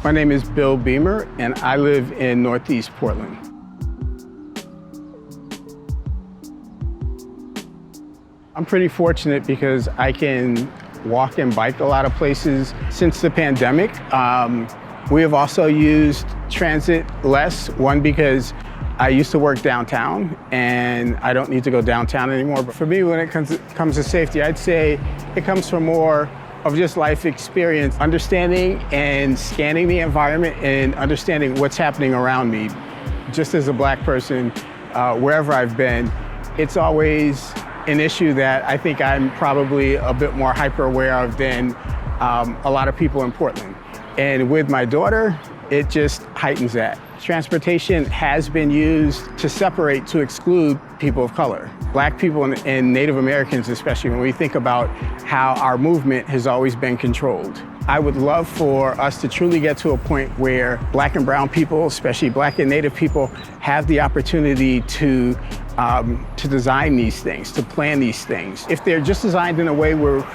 My name is Bill Beamer, and I live in Northeast Portland. I'm pretty fortunate because I can walk and bike a lot of places. Since the pandemic, we have also used transit less. One, because I used to work downtown and I don't need to go downtown anymore. But for me, when it comes to safety, I'd say it comes from more of just life experience, understanding and scanning the environment and understanding what's happening around me. Just as a Black person, wherever I've been, it's always an issue that I think I'm probably a bit more hyper aware of than a lot of people in Portland. And with my daughter, it just heightens that. Transportation has been used to separate, to exclude people of color. Black people and Native Americans, especially when we think about how our movement has always been controlled. I would love for us to truly get to a point where Black and brown people, especially Black and Native people, have the opportunity to design these things, to plan these things. If they're just designed in a way where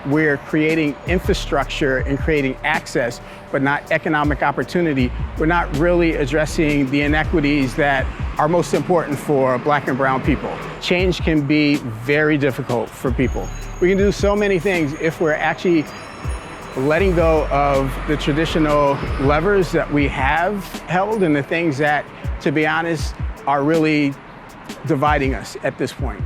we're creating infrastructure and creating access, but not economic opportunity, we're not really addressing the inequities that are most important for Black and brown people. Change can be very difficult for people. We can do so many things if we're actually letting go of the traditional levers that we have held and the things that, to be honest, are really dividing us at this point.